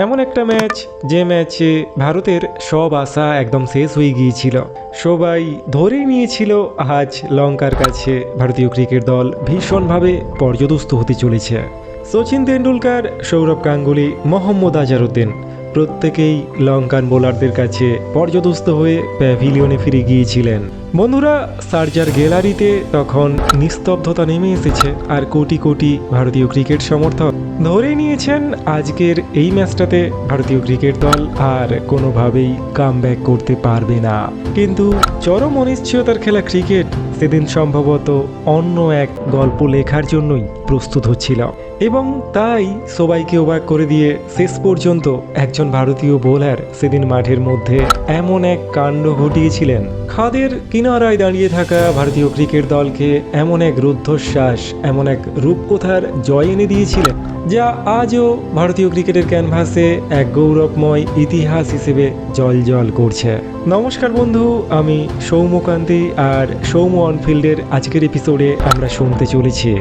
এমন একটা ম্যাচ যে ম্যাচে ভারতের সব আশা একদম শেষ হয়ে গিয়েছিল। সবাই ধরেই নিয়েছিল আজ লঙ্কার কাছে ভারতীয় ক্রিকেট দল ভীষণভাবে পর্যদস্ত হতে চলেছে। সচিন তেন্ডুলকর, সৌরভ গাঙ্গুলি, মোহাম্মদ আজহারউদ্দিন প্রত্যেকেই লঙ্কান বোলারদের কাছে পর্যদস্ত হয়ে প্যাভিলিয়নে ফিরে গিয়েছিলেন। বন্ধুরা, শারজার গ্যালারিতে তখন নিস্তব্ধতা নেমে এসেছে, আর কোটি কোটি ভারতীয় ক্রিকেট সমর্থক ধরে নিয়েছেন আজকের এই ম্যাচটাতে ভারতীয় ক্রিকেট দল আর কোনোভাবেই কামব্যাক করতে পারবে না। কিন্তু চরম অনিশ্চয়তার খেলা ক্রিকেট সেদিন সম্ভবত অন্য এক গল্প লেখার জন্যই প্রস্তুত হচ্ছিল, এবং তাই সবাইকে অবাক করে দিয়ে শেষ পর্যন্ত একজন ভারতীয় বোলার সেদিন মাঠের মধ্যে এমন এক কাণ্ড ঘটিয়েছিলেন, খাদের কিনারায় দাঁড়িয়ে থাকা ভারতীয় ক্রিকেট দলকে এমন এক রুদ্ধশ্বাস, এমন এক রূপকথার জয় এনে দিয়েছিলেন, যা আজও ভারতীয় ক্রিকেটের ক্যানভাসে এক গৌরবময় ইতিহাস হিসেবে জল করছে। নমস্কার বন্ধু, আমি সৌম্যকান্তি, আর সৌম্য অনফিল্ডের আজকের এপিসোডে আমরা শুনতে চলেছি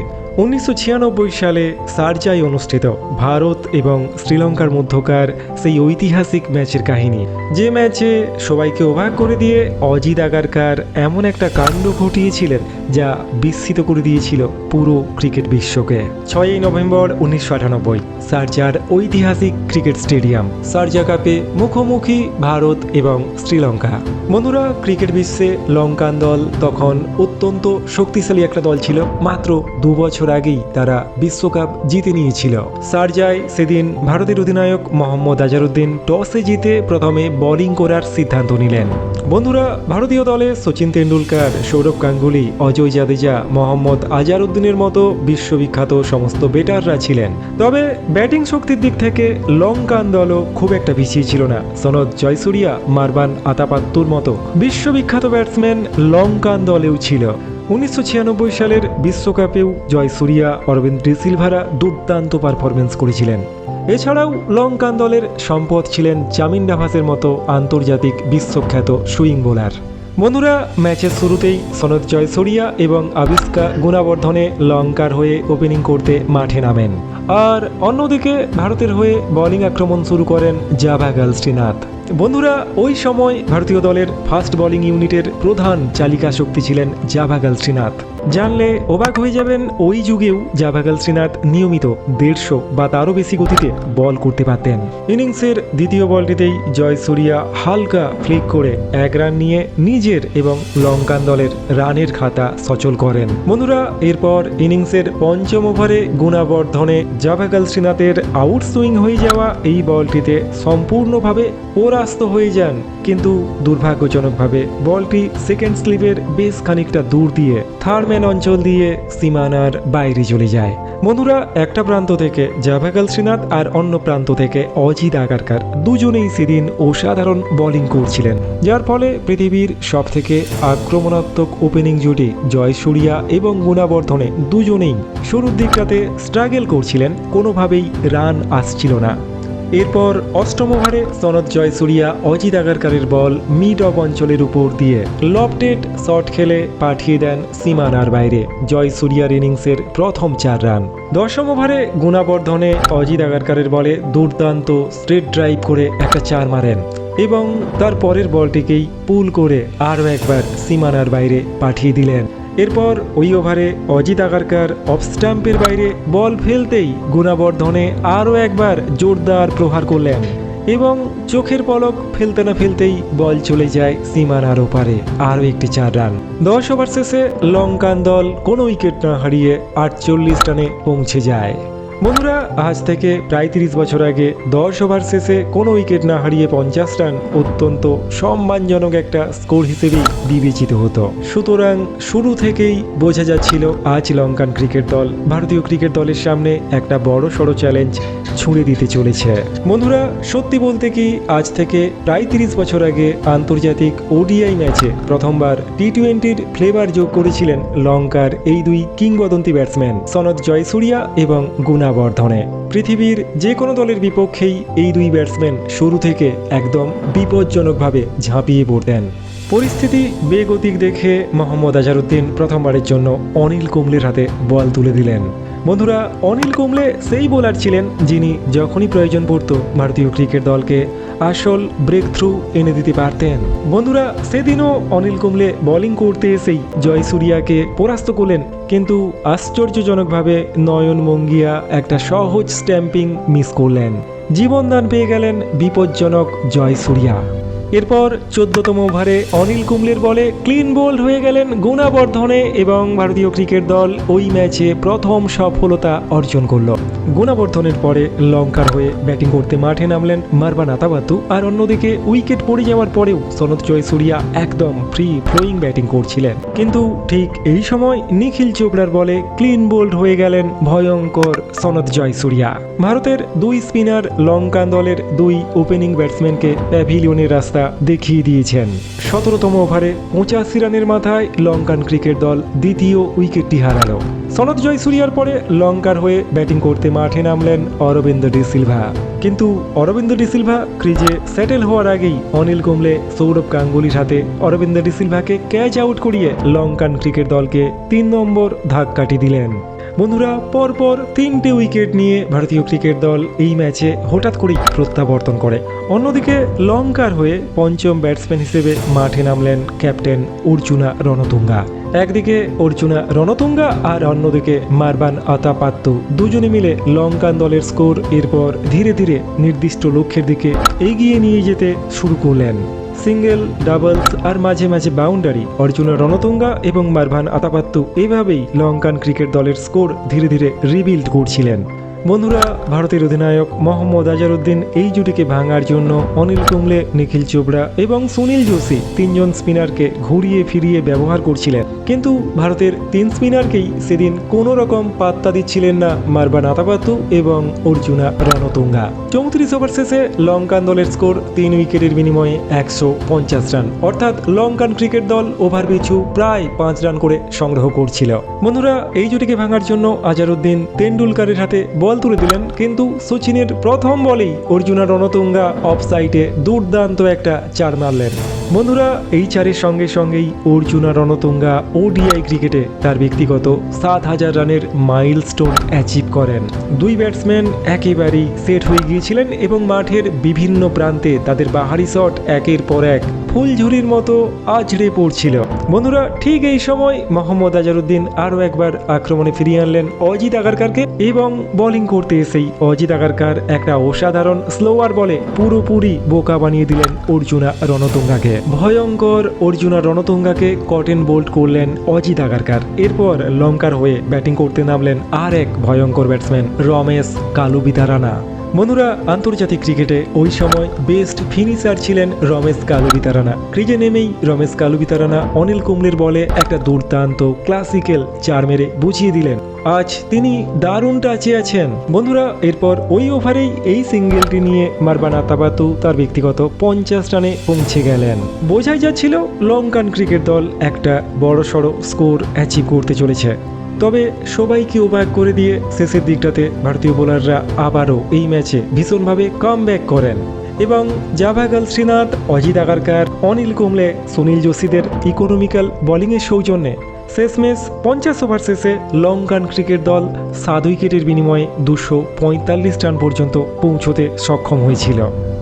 1996 সালে শারজায় অনুষ্ঠিত ভারত এবং শ্রীলঙ্কার মধ্যকার সেই ঐতিহাসিক ম্যাচের কাহিনী, যে ম্যাচে সবাইকে অবাক করে দিয়ে অজিত আগারকার এমন একটা কাণ্ড ঘটিয়েছিলেন যা বিস্মিত করে দিয়েছিল পুরো ক্রিকেট বিশ্বকে। 6 নভেম্বর 1998 শারজার ঐতিহাসিক ক্রিকেট স্টেডিয়াম শারজা কাপে মুখোমুখি ভারত এবং শ্রীলঙ্কা। বন্ধুরা, ক্রিকেট বিশ্বে লঙ্কান দল তখন অত্যন্ত শক্তিশালী একটা দল ছিল। মাত্র 2 বছর আগেই তারা বিশ্বকাপ জিতে নিয়েছিল। শারজায় সেদিন ভারতের অধিনায়ক মোহাম্মদ আজহারউদ্দিন টসে জিতে প্রথমে বোলিং করার সিদ্ধান্ত নিলেন। বন্ধুরা, ভারতীয় দলে সচিন তেন্ডুলকর, সৌরভ গাঙ্গুলি, অজয় জাদেজা, মোহাম্মদ আজহারউদ্দিনের মতো বিশ্ববিখ্যাত সমস্ত ব্যাটাররা ছিলেন। তবে ব্যাটিং শক্তির দিক থেকে লঙ্কান দলও খুব একটা পিছিয়ে ছিল না। সনদ জয়সূরিয়া, মারবান আতাপাত্তুর মতো বিশ্ববিখ্যাত ব্যাটসম্যান লঙ্কান দলেও ছিল। 1996 সালের বিশ্বকাপেও জয়সূরিয়া, অরবিন্দ ডিসিলভারা দুর্দান্ত পারফরমেন্স করেছিলেন। এছাড়াও লঙ্কান দলের সম্পদ ছিলেন চামিন্ডা ভাসের মতো আন্তর্জাতিক বিশ্বখ্যাত সুইং বোলার। বন্ধুরা, ম্যাচের শুরুতেই সনদ জয়সূরিয়া এবং আবিষ্কা গুণাবর্ধনে লঙ্কার হয়ে ওপেনিং করতে মাঠে নামেন, আর অন্যদিকে ভারতের হয়ে বোলিং আক্রমণ শুরু করেন জাভাগল শ্রীনাথ। বন্ধুরা, ওই সময় ভারতীয় দলের ফাস্ট বোলিং ইউনিটের প্রধান চালিকা শক্তি ছিলেন জাভাগল শ্রীনাথ। জানলে অবাক হয়ে যাবেন, ওই যুগেও জাভাগল শ্রীনাথ নিয়মিত 150 বা তারও বেশি গতিতে বল করতে পারতেন। ইনিংসের দ্বিতীয় বলটিতেই জয়সূরিয়া হালকা ফ্লিক করে 1 রান নিয়ে নিজের এবং লঙ্কান দলের রানের খাতা সচল করেন। বন্ধুরা, এরপর ইনিংসের 5ম ওভারে গুণাবর্ধনে জাভাগল শ্রীনাথের আউট সুইং হয়ে যাওয়া এই বলটিতে সম্পূর্ণভাবে পরাস্ত হয়ে যান, কিন্তু দুর্ভাগ্যজনকভাবে বলটি সেকেন্ড স্লিপের বেশ খানিকটা দূর দিয়ে থার্ড ম্যান অঞ্চল দিয়ে সীমানার বাইরে চলে যায়। বন্ধুরা, একটা প্রান্ত থেকে জাভাগল শ্রীনাথ আর অন্য প্রান্ত থেকে অজিত আগারকার দুজনেই সেদিন অসাধারণ বোলিং করছিলেন, যার ফলে পৃথিবীর সবথেকে আক্রমণাত্মক ওপেনিং জুটি জয়সূরিয়া এবং গুণাবর্ধনে দুজনেই শুরুর দিকটাতে স্ট্রাগল করছিলেন, কোনোভাবেই রান আসছিল না। এরপর 8ম ওভারে সনদ জয়সূরিয়া অজিত আগারকারের বল মিড অফ অঞ্চলের উপর দিয়ে লফটেড শট খেলে পাঠিয়ে দেন সীমানার বাইরে। জয়সূরিয়ার ইনিংসের প্রথম 4 রান। 10ম ওভারে গুণাবর্ধনে অজিত আগারকারের বলে দুর্দান্ত স্ট্রেট ড্রাইভ করে একটা 4 মারেন, এবং তার পরের বলটিকেই পুল করে আরও একবার সীমানার বাইরে পাঠিয়ে দিলেন। এরপর ওই ওভারে অজিত আগারকার অফ স্টাম্পের বাইরে বল ফেলতেই গুণাবর্ধনে আরও একবার জোরদার প্রহার করলেন, এবং চোখের পলক ফেলতে না ফেলতেই বল চলে যায় সীমানার ওপারে, আরও একটি 4 রান। 10 ওভার শেষে লঙ্কান দল কোনো উইকেট না হারিয়ে 48 রানে পৌঁছে যায়। বন্ধুরা, আজ থেকে প্রায় 30 বছর আগে 10 ওভার শেষে কোনো উইকেট না হারিয়ে 50 রান অত্যন্ত সম্মানজনক একটা স্কোর হিসেবেই বিবেচিত হতো। সুতরাং শুরু থেকেই বোঝা যাচ্ছিল আজ লঙ্কান ক্রিকেট দল ভারতীয় ক্রিকেট দলের সামনে একটা বড় সড়ো চ্যালেঞ্জ ছুঁড়ে দিতে চলেছে। বন্ধুরা, সত্যি বলতে কি, আজ থেকে প্রায় 30 বছর আগে আন্তর্জাতিক ওডিআই ম্যাচে প্রথমবার টি-20-র ফ্লেভার যোগ করেছিলেন লঙ্কার এই দুই কিংবদন্তি ব্যাটসম্যান সনদ জয়সূরিয়া এবং গুণাবর্ধনে। পৃথিবীর যে কোনো দলের বিপক্ষেই এই দুই ব্যাটসম্যান শুরু থেকে একদম বিপজ্জনকভাবে ঝাঁপিয়ে পড়তেন। পরিস্থিতি বেগতিক দেখে মোহাম্মদ আজহারউদ্দিন প্রথমবারের জন্য অনিল কুম্বলের হাতে বল তুলে দিলেন। বন্ধুরা, অনিল কুম্বলে সেই বোলার ছিলেন যিনি যখনই প্রয়োজন পড়ত ভারতীয় ক্রিকেট দলকে আসল ব্রেক থ্রু এনে দিতে পারতেন। বন্ধুরা, সেদিনও অনিল কুম্বলে বোলিং করতে এসেই জয়সূরিয়াকে পরাস্ত করলেন, কিন্তু আশ্চর্যজনকভাবে নয়ন মঙ্গিয়া একটা সহজ স্ট্যাম্পিং মিস করলেন। জীবনদান পেয়ে গেলেন বিপজ্জনক জয়সূরিয়া। এরপর 14তম ওভারে অনিল কুম্বলের বলে ক্লিন বোল্ড হয়ে গেলেন গুণাবর্ধনে এবং ভারতীয় ক্রিকেট দল ওই ম্যাচে প্রথম সফলতা অর্জন করল। গুণাবর্ধনের পরে লঙ্কার হয়ে ব্যাটিং করতে মাঠে নামলেন মারবান আতাপাত্তু, আর অন্যদিকে উইকেট পড়ে যাওয়ার পরেও সনত জয়সূরিয়া একদম ফ্রি ফ্লোয়িং ব্যাটিং করছিলেন। কিন্তু ঠিক এই সময় নিখিল চোপড়ার বলে ক্লিন বোল্ড হয়ে গেলেন ভয়ঙ্কর সনত জয়সূরিয়া। ভারতের দুই স্পিনার লঙ্কান দলের দুই ওপেনিং ব্যাটসম্যানকে প্যাভিলিয়নের রাস্তা দেখিয়ে দিয়েছেন। 17তম ওভারে 85 রানের মাথায় লঙ্কান ক্রিকেট দল দ্বিতীয় উইকেটটি হারালো। সনত জয়সূরিয়ার পরে লঙ্কার হয়ে ব্যাটিং করতে মাঠে নামলেন অরবিন্দ ডি সিলভা, কিন্তু অরবিন্দ ডি সিলভা ক্রিজে সেটেল হওয়ার আগেই অনিল কুম্বলে সৌরভ গাঙ্গুলির হাতে অরবিন্দ ডি সিলভাকে ক্যাচ আউট করিয়ে লঙ্কান ক্রিকেট দলকে 3 নম্বর ধাক্কাটি দিলেন। বন্ধুরা, পরপর 3টে উইকেট নিয়ে ভারতীয় ক্রিকেট দল এই ম্যাচে হঠাৎ করেই প্রত্যাবর্তন করে। অন্যদিকে লঙ্কার হয়ে পঞ্চম ব্যাটসম্যান হিসেবে মাঠে নামলেন ক্যাপ্টেন অর্জুনা রণতুঙ্গা। একদিকে অর্জুনা রণতুঙ্গা আর অন্যদিকে মারবান আতাপাত্তু দুজনে মিলে লঙ্কান দলের স্কোর এরপর ধীরে ধীরে নির্দিষ্ট লক্ষ্যের দিকে এগিয়ে নিয়ে যেতে শুরু করলেন। সিঙ্গেল, ডাবলস আর মাঝে মাঝে বাউন্ডারি অর্জুনা রণতুঙ্গা এবং মারভান আতাপাত্তু এইভাবেই লঙ্কান ক্রিকেট দলের স্কোর ধীরে ধীরে রিবিল্ড করছিলেন। বন্ধুরা, ভারতের অধিনায়ক মোহাম্মদ আজহারউদ্দিন এই জুটিকে ভাঙার জন্য অনিল কুম্বলে, নিখিল চোপড়া এবং সুনীল জোশী 3 জন স্পিনারকে ঘুরিয়ে ফিরিয়ে ব্যবহার করছিলেন, কিন্তু ভারতের 3 স্পিনারকেই সেদিন কোনো রকম পাত্তা দিচ্ছিলেন না মারবান আতাপাত্তু এবং অর্জুনা রণতুঙ্গা। 34 ওভার শেষে লঙ্কান দলের স্কোর 3 উইকেটের বিনিময়ে 150 রান, অর্থাৎ লঙ্কান ক্রিকেট দল ওভার পিছু প্রায় 5 রান করে সংগ্রহ করছিল। বন্ধুরা, এই জুটিকে ভাঙার জন্য আজহারউদ্দিন তেন্ডুলকারের হাতে বল তুলে দিলেন, কিন্তু সচিনের প্রথম বলেই অর্জুনা রণতুঙ্গা অফ সাইডে দুর্দান্ত একটা 4 মারলেন। বন্ধুরা, এই 4-এর সঙ্গে সঙ্গেই অর্জুনা রণতুঙ্গা ওডিআই ক্রিকেটে তার ব্যক্তিগত 7000 রানের মাইলস্টোন অ্যাচিভ করেন। দুই ব্যাটসম্যান একেবারেই সেট হয়ে গিয়েছিলেন এবং মাঠের বিভিন্ন প্রান্তে তাদের বাহারি শট একের পর এক ফুলঝুরির মতো আছড়ে পড়ছিল। বন্ধুরা, ঠিক এই সময় মোহাম্মদ আজহারউদ্দিন আরও একবার আক্রমণে ফিরিয়ে আনলেন অজিত আগারকারকে এবং বোলিং করতে এসেই অজিত আগারকার একটা অসাধারণ স্লোয়ার বলে পুরোপুরি বোকা বানিয়ে দিলেন অর্জুনা রণতুঙ্গাকে। ভয়ঙ্কর অর্জুনা রণতুঙ্গাকে কটেন বোল্ড করলেন অজিত আগারকার। এরপর লঙ্কার হয়ে ব্যাটিং করতে নামলেন আর এক ভয়ঙ্কর ব্যাটসম্যান রমেশ কালুবিতারানা। বন্ধুরা, আন্তর্জাতিক ক্রিকেটে ওই সময় বেস্ট ফিনিশার ছিলেন রমেশ কালুবিতারানা। ক্রিজে নেমেই রমেশ কালুবিতারানা অনিল কুম্বলের বলে একটা দুর্দান্ত ক্লাসিক্যাল 4 মেরে বুঝিয়ে দিলেন আজ তিনি দারুণ টাচে আছেন। বন্ধুরা, এরপর ওই ওভারেই এই সিঙ্গেলটি নিয়ে মারবান আতাপাত্তু তার ব্যক্তিগত 50 রানে পৌঁছে গেলেন। বোঝাই যাচ্ছিল লঙ্কান ক্রিকেট দল একটা বড়সড় স্কোর অ্যাচিভ করতে চলেছে। তবে সবাইকে অবাক করে দিয়ে শেষের দিকটাতে ভারতীয় বোলাররা আবারও এই ম্যাচে ভীষণভাবে কামব্যাক করেন এবং জাভাগল শ্রীনাথ, অজিত আগারকার, অনিল কুম্বলে, সুনীল জোশীদের ইকোনমিক্যাল বোলিংয়ের সৌজন্যে শেষমেশ 50 ওভার শেষে লঙ্কান ক্রিকেট দল 7 উইকেটের বিনিময়ে 245 রান পর্যন্ত পৌঁছতে সক্ষম হয়েছিল।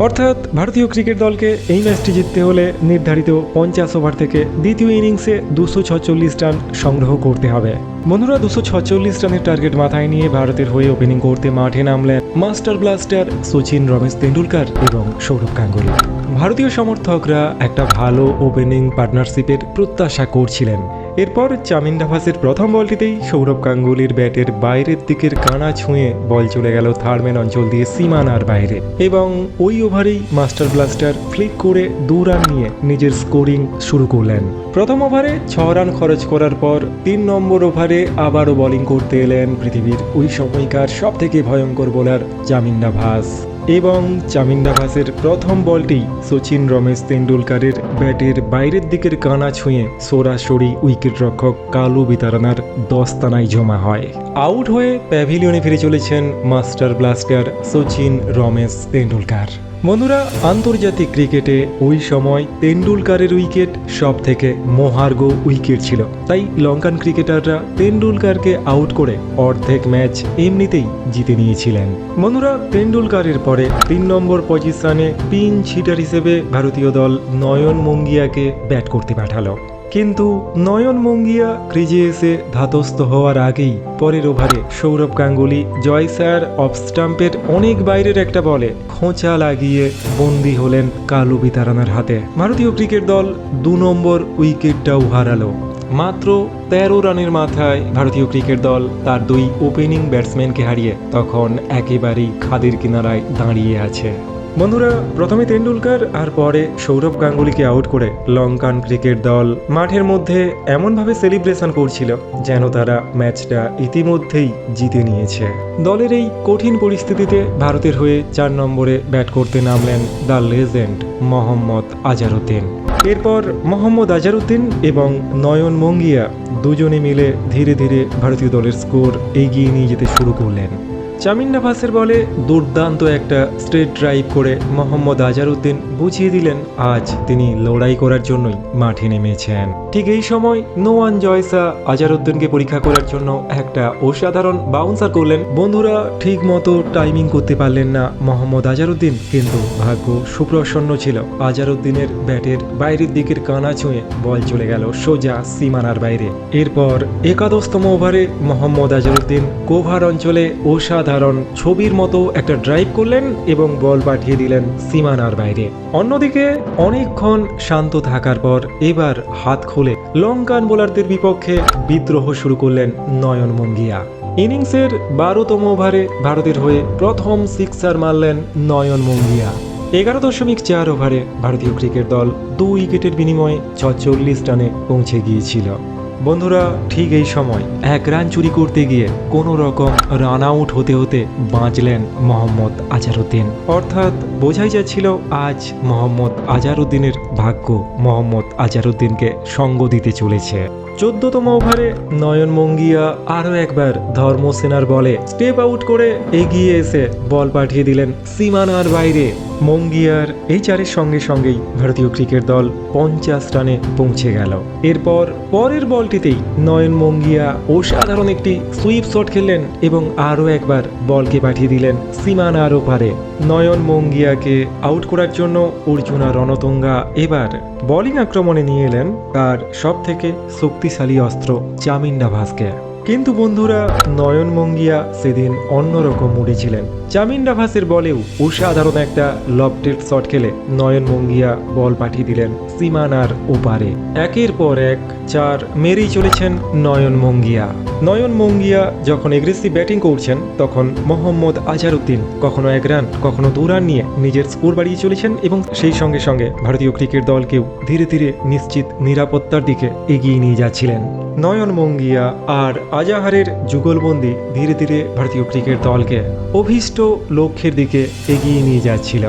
অর্থাৎ ভারতীয় ক্রিকেট দলকে এই ম্যাচটি জিততে হলে নির্ধারিত 50 ওভার থেকে দ্বিতীয় ইনিংসে 246 রান সংগ্রহ করতে হবে। বন্ধুরা, 246 রানের টার্গেট মাথায় নিয়ে ভারতের হয়ে ওপেনিং করতে মাঠে নামলেন মাস্টার ব্লাস্টার সচিন, রমেশ তেন্ডুলকার এবং সৌরভ গাঙ্গুলি। ভারতীয় সমর্থকরা একটা ভালো ওপেনিং পার্টনারশিপের প্রত্যাশা করছিলেন। এরপর চামিন্ডাভাসের প্রথম বলটিতেই সৌরভ গাঙ্গুলির ব্যাটের বাইরের দিকের কানা ছুঁয়ে বল চলে গেল থার্ডম্যান অঞ্চল দিয়ে সীমানার বাইরে এবং ওই ওভারেই মাস্টার ব্লাস্টার ফ্লিক করে 2 রান নিয়ে নিজের স্কোরিং শুরু করলেন। প্রথম ওভারে 6 রান খরচ করার পর 3 নম্বর ওভারে আবারও বোলিং করতে এলেন পৃথিবীর ওই সময়কার সবথেকে ভয়ঙ্কর বোলার চামিন্ডাভাস এবং চামিন্ডাভাসের প্রথম বলটি সচিন, রমেশ তেন্ডুলকারের ব্যাটের বাইরের দিকের কানা ছুঁয়ে সরাসরি উইকেট রক্ষক কালুবিতারানার দস্তানায় জমা হয়। আউট হয়ে প্যাভিলিয়নে ফিরে চলেছেন মাস্টার ব্লাস্টার সচিন, রমেশ তেন্ডুলকার। বন্ধুরা, আন্তর্জাতিক ক্রিকেটে ওই সময় তেন্ডুলকারের উইকেট সব থেকে মহার্ঘ উইকেট ছিল, তাই লঙ্কান ক্রিকেটাররা তেন্ডুলকারকে আউট করে অর্ধেক ম্যাচ এমনিতেই জিতে নিয়েছিলেন। বন্ধুরা, তেন্ডুলকারের পরে 3 নম্বর পজিশনে পিঞ্চ হিটার হিসেবে ভারতীয় দল নয়ন মোঙ্গিয়াকে ব্যাট করতে পাঠালো, কিন্তু নয়ন মোঙ্গিয়া ক্রিজে এসে ধাতস্থ হওয়ার আগেই পরের ওভারে সৌরভ গাঙ্গুলি জয় স্যার অফ স্টাম্পের অনেক বাইরের একটা বলে খোঁচা লাগিয়ে বন্দী হলেন কালু বিতারানার হাতে। ভারতীয় ক্রিকেট দল 2 নম্বর উইকেটটাও হারালো। মাত্র 13 রানের মাথায় ভারতীয় ক্রিকেট দল তার 2 ওপেনিং ব্যাটসম্যানকে হারিয়ে তখন একেবারেই খাদের কিনারায় দাঁড়িয়ে আছে। বন্ধুরা, প্রথমে তেন্ডুলকার আর পরে সৌরভ গাঙ্গুলিকে আউট করে লঙ্কান ক্রিকেট দল মাঠের মধ্যে এমনভাবে সেলিব্রেশন করছিল যেন তারা ম্যাচটা ইতিমধ্যেই জিতে নিয়েছে। দলের এই কঠিন পরিস্থিতিতে ভারতের হয়ে 4 নম্বরে ব্যাট করতে নামলেন দ্য লেজেন্ড মোহাম্মদ আজহারউদ্দিন। এরপর মোহাম্মদ আজহারউদ্দিন এবং নয়ন মোঙ্গিয়া দুজনে মিলে ধীরে ধীরে ভারতীয় দলের স্কোর এগিয়ে নিয়ে যেতে শুরু করলেন। চামিন নাভাসের বলে দুর্দান্ত একটা স্ট্রেট ড্রাইভ করে মোহাম্মদ আজহারউদ্দিন বুঝিয়ে দিলেন আজ তিনি লড়াই করার জন্যই মাঠে নেমেছেন। ঠিক এই সময় নোয়ান জয়সা আজহারউদ্দিনকে পরীক্ষা করার জন্য একটা অসাধারণ বাউন্সার করলেন। বন্ধুরা, ঠিক মতো টাইমিং করতে পারলেন না মোহাম্মদ আজহারউদ্দিন, কিন্তু ভাগ্য সুপ্রসন্ন ছিল। আজহারউদ্দিনের ব্যাটের বাইরের দিকের কানা ছুঁয়ে বল চলে গেল সোজা সীমানার বাইরে। এরপর 11তম ওভারে মোহাম্মদ আজহারউদ্দিন কোভার অঞ্চলে অসাধারণ ছবির মতো একটা ড্রাইভ করলেন এবং বল পাঠিয়ে দিলেন সীমানার বাইরে। অন্যদিকে অনেকক্ষণ শান্ত থাকার পর এবার হাত খুলে লঙ্কান বোলারদের বিপক্ষে বিদ্রোহ শুরু করলেন নয়ন মোঙ্গিয়া। ইনিংসের 12তম ওভারে ভারতের হয়ে প্রথম সিক্সার মারলেন নয়ন মোঙ্গিয়া। 11.4 ওভারে ভারতীয় ক্রিকেট দল 2 উইকেটের বিনিময়ে 46 রানে পৌঁছে গিয়েছিল। বন্ধুরা, ঠিক এই সময় 1 রান চুরি করতে গিয়ে কোনো রকম রান আউট হতে হতে বাঁচলেন মোহাম্মদ আজহারউদ্দিন। অর্থাৎ বোঝাই যাচ্ছিল আজ মোহাম্মদ আজহারউদ্দিনের ভাগ্য মোহাম্মদ আজহারউদ্দিনকে সঙ্গ দিতে চলেছে। 14তম ওভারে নয়ন মোঙ্গিয়া আরও একবার ধর্মসেনার বলে স্টেপ আউট করে এগিয়ে এসে বল পাঠিয়ে দিলেন সীমানার বাইরে। মোঙ্গিয়ার এই চারের সঙ্গে সঙ্গেই ভারতীয় ক্রিকেট দল 50 রানে পৌঁছে গেল। এরপর পরের বলটিতেই নয়ন মোঙ্গিয়া অসাধারণ একটি সুইপ শট খেললেন এবং আরও একবার বলকে পাঠিয়ে দিলেন সীমানার ওপারে। নয়ন মোঙ্গিয়াকে আউট করার জন্য অর্জুনা রণতুঙ্গা এবার বোলিং আক্রমণে নিয়ে এলেন তার সব থেকে শক্তিশালী অস্ত্র চামিন নাভাসকে। কিন্তু বন্ধুরা, নয়ন মোঙ্গিয়া সেদিন অন্যরকম মুডে ছিলেন। চামিন নাভাসের বলেও অসাধারণ একটা লফটেড শট খেলে নয়ন মোঙ্গিয়া বল পাঠিয়ে দিলেন সীমানার ওপারে। একের পর এক 4 মেরেই চলেছেন নয়ন মোঙ্গিয়া। নয়ন মোঙ্গিয়া যখন এগ্রেসিভ ব্যাটিং করছেন তখন মোহাম্মদ আজহারউদ্দিন কখনো 1 রান কখনো 2 রান নিয়ে নিজের স্কোর বাড়িয়ে চলেছেন এবং সেই সঙ্গে সঙ্গে ভারতীয় ক্রিকেট দলকেও ধীরে ধীরে নিশ্চিত নিরাপত্তার দিকে এগিয়ে নিয়ে যাচ্ছিলেন। নয়ন মোঙ্গিয়া আর আজহারের যুগলবন্দি ধীরে ধীরে ভারতীয় ক্রিকেট দলকে অভীষ্ট লক্ষ্যের দিকে এগিয়ে নিয়ে যাচ্ছিল।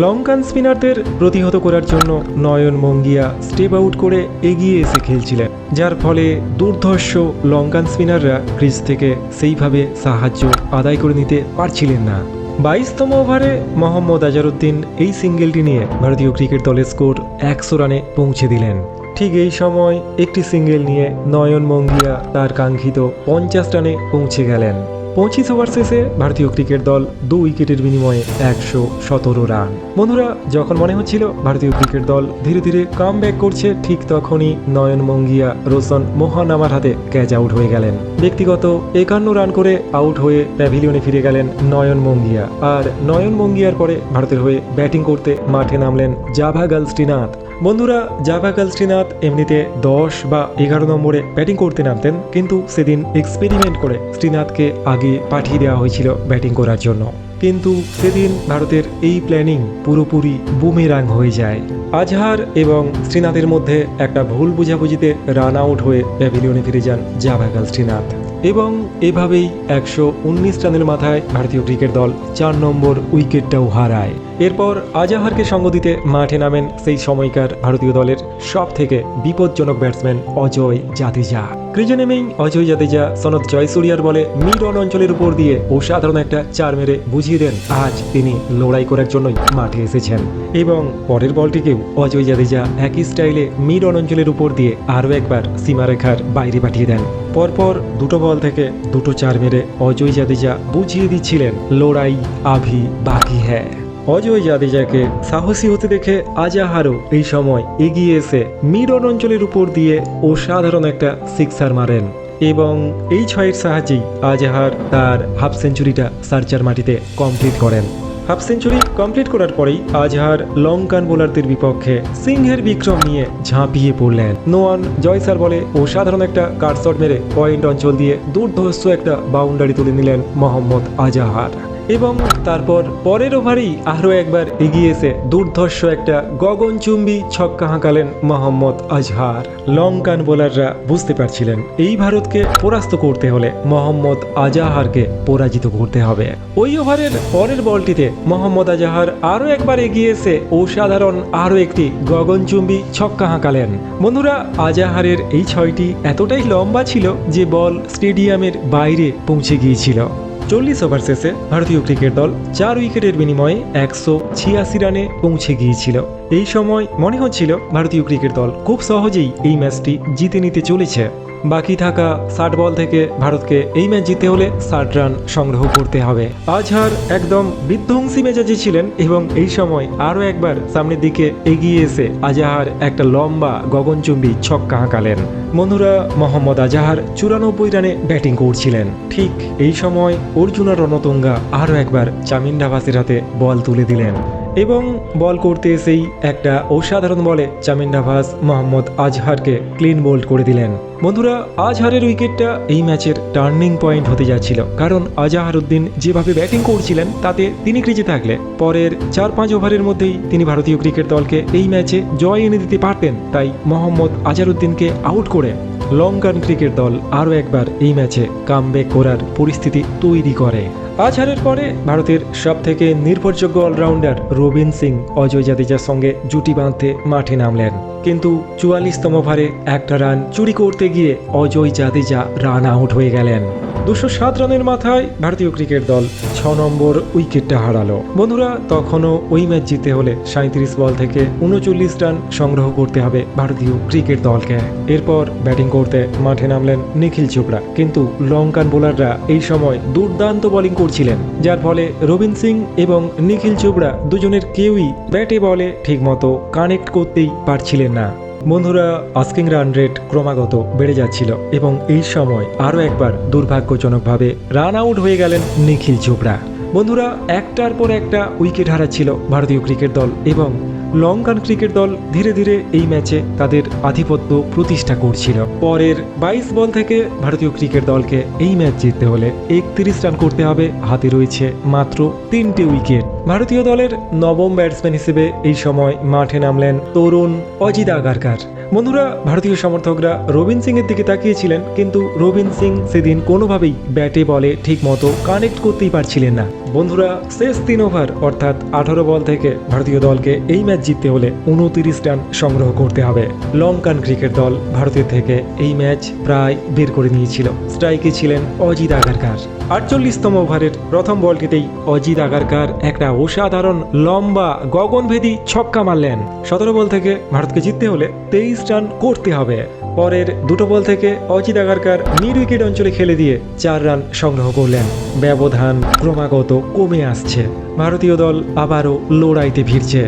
লঙ্কান স্পিনারদের প্রতিহত করার জন্য নয়ন মোঙ্গিয়া স্টেপ আউট করে এগিয়ে এসে খেলছিলেন, যার ফলে দুর্ধর্ষ লঙ্কান স্পিনাররা ক্রিজ থেকে সেইভাবে সাহায্য আদায় করে নিতে পারছিলেন না। 22তম ওভারে মোহাম্মদ আজহারউদ্দিন এই সিঙ্গেলটি নিয়ে ভারতীয় ক্রিকেট দলের স্কোর 100 রানে পৌঁছে দিলেন। ঠিক এই সময় একটি সিঙ্গেল নিয়ে নয়ন মোঙ্গিয়া তার কাঙ্ক্ষিত 50 রানে পৌঁছে গেলেন। 25 ওভার শেষে ভারতীয় ক্রিকেট দল 2 উইকেটের বিনিময়ে 117 রান। বন্ধুরা, যখন মনে হচ্ছিল ভারতীয় ক্রিকেট দল ধীরে ধীরে কাম ব্যাক করছে, ঠিক তখনই নয়ন মোঙ্গিয়া রোশন মোহনামার হাতে ক্যাচ আউট হয়ে গেলেন। ব্যক্তিগত 51 রান করে আউট হয়ে প্যাভিলিয়নে ফিরে গেলেন নয়ন মোঙ্গিয়া। আর নয়ন মোঙ্গিয়ার পরে ভারতের হয়ে ব্যাটিং করতে মাঠে নামলেন জাভাগল শ্রীনাথ। বন্ধুরা, জাভাগল শ্রীনাথ এমনিতে 10 বা 11 নম্বরে ব্যাটিং করতে নামতেন, কিন্তু সেদিন এক্সপেরিমেন্ট করে শ্রীনাথকে আগে পাঠিয়ে দেওয়া হয়েছিল ব্যাটিং করার জন্য। কিন্তু সেদিন ভারতের এই প্ল্যানিং পুরোপুরি বুমেরাং হয়ে যায়। আজহার এবং শ্রীনাথের মধ্যে একটা ভুল বুঝাবুঝিতে রান আউট হয়ে প্যাভিলিয়নে ফিরে যান জাভাগল শ্রীনাথ এবং এভাবেই 119 রানের মাথায় ভারতীয় ক্রিকেট দল 4 নম্বর উইকেটটাও হারায়। এরপর আজাহারকে সঙ্গ দিতে মাঠে নামেন সেই সময়কার ভারতীয় দলের সব থেকে বিপজ্জনক ব্যাটসম্যান অজয় জাদেজা। ক্রিজে নেমেই অজয় জাদেজা সনৎ জয়সূরিয়ার বলে মিড অন অঞ্চলের উপর দিয়ে অসাধারণ একটা চার মেরে বুঝিয়ে দেন আজ তিনি লড়াই করার জন্যই মাঠে এসেছেন। এবং পরের বলটিকেও অজয় জাদেজা একই স্টাইলে মিড অন অঞ্চলের উপর দিয়ে আরও একবার সীমারেখার বাইরে পাঠিয়ে দেন। পরপর দুটো বল থেকে দুটো চার মেরে অজয় জাদেজা বুঝিয়ে দিচ্ছিলেন লড়াই আভি বাকি হ্যায়। অজয় জাদেজাকে সাহসী হতে দেখে আজাহারও এই সময় এগিয়ে এসে মিড অন অঞ্চলের উপর দিয়ে অসাধারণ একটা সিক্সার মারেন এবং এই ছয়ের সাহায্যেই আজাহার তার হাফ সেঞ্চুরিটা সার্চার মাটিতে কমপ্লিট করেন। হাফ সেঞ্চুরি কমপ্লিট করার পরেই আজহার লঙ্কান বোলারদের বিপক্ষে সিংহের বিক্রম নিয়ে ঝাঁপিয়ে পড়লেন। নোয়ান জয়সার বলে অসাধারণ একটা কাটশট মেরে পয়েন্ট অঞ্চল দিয়ে দুর্ধর্ষ একটা বাউন্ডারি তুলে নিলেন মোহাম্মদ আজহার এবং তারপর পরের ওভারেই আরও একবার এগিয়ে এসে দুর্ধর্ষ একটা গগনচুম্বী ছক্কা হাঁকালেন মোহাম্মদ আজহার। লঙ্কান বোলাররা বুঝতে পারছিলেন এই ভারতকে পরাস্ত করতে হলে মোহাম্মদ আজহারকে পরাজিত করতে হবে। ওই ওভারের পরের বলটিতে মোহাম্মদ আজহার আরও একবার এগিয়ে এসে অসাধারণ আরও একটি গগনচুম্বী ছক্কা হাঁকালেন। বন্ধুরা, আজহারের এই ছয়টি এতটাই লম্বা ছিল যে বল স্টেডিয়ামের বাইরে পৌঁছে গিয়েছিল। 40 ওভার শেষে ভারতীয় ক্রিকেট দল 4 উইকেটের বিনিময়ে 186 রানে পৌঁছে গিয়েছিল। এই সময় মনে হচ্ছিল ভারতীয় ক্রিকেট দল খুব সহজেই এই ম্যাচটি জিতে নিতে চলেছে। বাকি থাকা 60 বল থেকে ভারতকে এই ম্যাচ জিততে হলে 60 রান সংগ্রহ করতে হবে। আজহার একদম বিধ্বংসী মেজাজে ছিলেন এবং এই সময় আরও একবার সামনের দিকে এগিয়ে এসে আজহার একটা লম্বা গগনচুম্বী ছক্কা হাঁকালেন। বন্ধুরা, মোহাম্মদ আজহার 94 রানে ব্যাটিং করছিলেন। ঠিক এই সময় অর্জুনা রণতুঙ্গা আরও একবার চামিন্ডাভাসের হাতে বল তুলে দিলেন এবং বল করতে এসেই একটা অসাধারণ বলে চামিন্ডাভাস মোহাম্মদ আজহারকে ক্লিন বোল্ড করে দিলেন। বন্ধুরা, আজহারের উইকেটটা এই ম্যাচের টার্নিং পয়েন্ট হতে যাচ্ছিল, কারণ আজহার উদ্দিন যেভাবে ব্যাটিং করছিলেন তাতে তিনি ক্রিজে থাকলে পরের 4-5 ওভারের মধ্যেই তিনি ভারতীয় ক্রিকেট দলকে এই ম্যাচে জয় এনে দিতে পারতেন। তাই মোহাম্মদ আজহারউদ্দিনকে আউট করে লঙ্কান ক্রিকেট দল আরও একবার এই ম্যাচে কামব্যাক করার পরিস্থিতি তৈরি করে। আজহারের পরে ভারতের সবথেকে নির্ভরযোগ্য অলরাউন্ডার রবিন সিং অজয় জাদেজার সঙ্গে জুটি বাঁধতে মাঠে নামলেন, কিন্তু 44তম ওভারে একটা রান চুরি করতে গিয়ে অজয় জাদেজা রান আউট হয়ে গেলেন। 207 রানের মাথায় ভারতীয় ক্রিকেট দল 6 নম্বর উইকেটটা হারালো। বন্ধুরা, তখনও ওই ম্যাচ জিততে হলে 37 বল থেকে 39 রান সংগ্রহ করতে হবে ভারতীয় ক্রিকেট দলকে। এরপর ব্যাটিং করতে মাঠে নামলেন নিখিল চোপড়া, কিন্তু লঙ্কান বোলাররা এই সময় দুর্দান্ত বোলিং করছিলেন, যার ফলে রবিন সিং এবং নিখিল চোপড়া দুজনের কেউই ব্যাটে বলে ঠিকমতো কানেক্ট করতেই পারছিলেন না। বন্ধুরা, আস্কিং রান রেট ক্রমাগত বেড়ে যাচ্ছিল এবং এই সময় আরও একবার দুর্ভাগ্যজনকভাবে রান আউট হয়ে গেলেন নিখিল চোপড়া। বন্ধুরা, একটার পর একটা উইকেট হারাচ্ছিল ভারতীয় ক্রিকেট দল এবং লঙ্কান ক্রিকেট দল ধীরে ধীরে এই ম্যাচে তাদের আধিপত্য প্রতিষ্ঠা করছিল। পরের 22 বল থেকে ভারতীয় ক্রিকেট দলকে এই ম্যাচ জিততে হলে 31 রান করতে হবে। হাতে রয়েছে মাত্র 3টে উইকেট। ভারতীয় দলের নবম ব্যাটসম্যান হিসেবে এই সময় মাঠে নামলেন তরুণ অজিত আগারকার। বন্ধুরা, ভারতীয় সমর্থকরা রবিন সিং এর দিকে তাকিয়েছিলেন, কিন্তু রবিন সিং সেদিন কোনোভাবেই ব্যাটে বলে ঠিকমতো কানেক্ট করতেই পারছিলেন না। বন্ধুরা, শেষ 3 ওভার অর্থাৎ 18 বল থেকে ভারতীয় দলকে এই ম্যাচ জিততে হলে 29 রান সংগ্রহ করতে হবে। লঙ্কান ক্রিকেট দল ভারতের থেকে এই ম্যাচ প্রায় বের করে নিয়েছিল। স্ট্রাইকে ছিলেন অজিত আগারকার। 48তম ওভারের প্রথম বলটিতেই অজিত আগারকার একটা অসাধারণ লম্বা গগনভেদী ছক্কা মারলেন। 17 বল থেকে ভারতকে জিততে হলে 23 রান করতে হবে। পরের 2টো বল থেকে অজিত আগারকার মিড উইকেট অঞ্চলে খেলে দিয়ে 4 রান সংগ্রহ করলেন। ব্যবধান ক্রমাগত কমে আসছে। ভারতীয় দল আবারও লড়াইতে ভিড়ছে।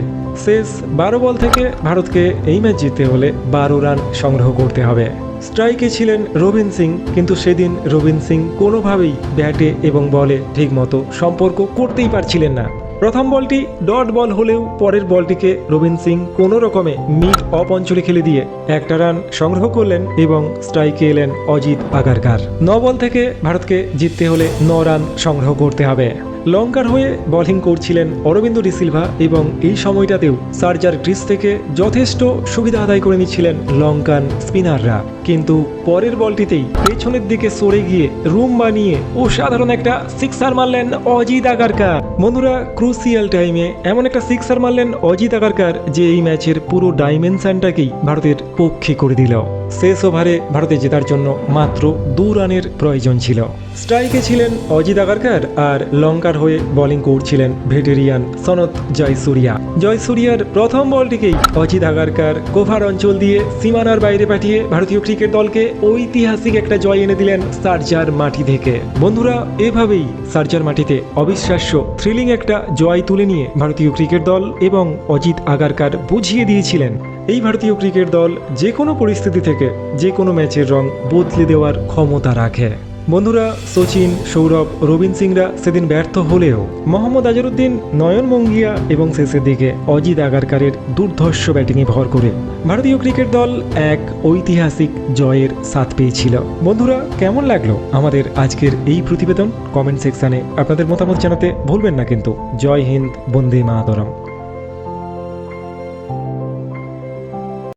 শেষ 12 বল থেকে ভারতকে এই ম্যাচ জিততে হলে 12 রান সংগ্রহ করতে হবে। স্ট্রাইকে ছিলেন রবিন সিং, কিন্তু সেদিন রবিন সিং কোনোভাবেই ব্যাটে এবং বলে ঠিকমতো সম্পর্ক করতেই পারছিলেন না। প্রথম বলটি ডট বল হলেও পরের বলটিকে রবিন সিং কোনো রকমে মিড অফ অঞ্চলে খেলে দিয়ে একটা রান সংগ্রহ করলেন এবং স্ট্রাইকে এলেন অজিত আগারকার। 9 বল থেকে ভারতকে জিততে হলে 9 রান সংগ্রহ করতে হবে। লঙ্কার হয়ে বোলিং করছিলেন অরবিন্দ ডিসিলভা এবং এই সময়টাতেও সার্জার ক্রিজ থেকে যথেষ্ট সুবিধা আদায় করে নিচ্ছিলেন লঙ্কান স্পিনাররা। কিন্তু পরের বলটিতেই পেছনের দিকে সরে গিয়ে রুম বানিয়ে অসাধারণ একটা সিক্সার মারলেন অজিত আগারকার। বন্ধুরা, ক্রুসিয়াল টাইমে এমন একটা সিক্সার মারলেন অজিত আগারকার যে এই ম্যাচের পুরো ডাইমেনশনটাকেই ভারতের পক্ষে করে দিল। শেষ ওভারে ভারতে জেতার জন্য মাত্র 2 রানের প্রয়োজন ছিল। স্ট্রাইকে ছিলেন অজিত আগারকার আর লঙ্কার হয়ে বোলিং করছিলেন ভেটেরিয়ান সনত জয়সূরিয়ার প্রথম বলটিকেই অজিত আগারকার কোভার অঞ্চল দিয়ে সীমানার বাইরে পাঠিয়ে ভারতীয় ক্রিকেট দলকে ঐতিহাসিক একটা জয় এনে দিলেন সার্জার মাটি থেকে। বন্ধুরা, এভাবেই সার্জার মাটিতে অবিশ্বাস্য থ্রিলিং একটা জয় তুলে নিয়ে ভারতীয় ক্রিকেট দল এবং অজিত আগারকার বুঝিয়ে দিয়েছিলেন এই ভারতীয় ক্রিকেট দল যে কোনো পরিস্থিতি থেকে যে কোনো ম্যাচের রং বদলে দেওয়ার ক্ষমতা রাখে। বন্ধুরা, সচিন, সৌরভ, রবীন সিংরা সেদিন ব্যর্থ হলেও মোহাম্মদ আজহারউদ্দিন, নয়ন মঙ্গিয়া এবং শেষের দিকে অজিত আগারকারের দুর্ধর্ষ ব্যাটিংয়ে ভর করে ভারতীয় ক্রিকেট দল এক ঐতিহাসিক জয়ের স্বাদ পেয়েছিল। বন্ধুরা, কেমন লাগলো আমাদের আজকের এই প্রতিবেদন? কমেন্ট সেকশনে আপনাদের মতামত জানাতে ভুলবেন না কিন্তু। জয় হিন্দ, বন্দে মাতরম।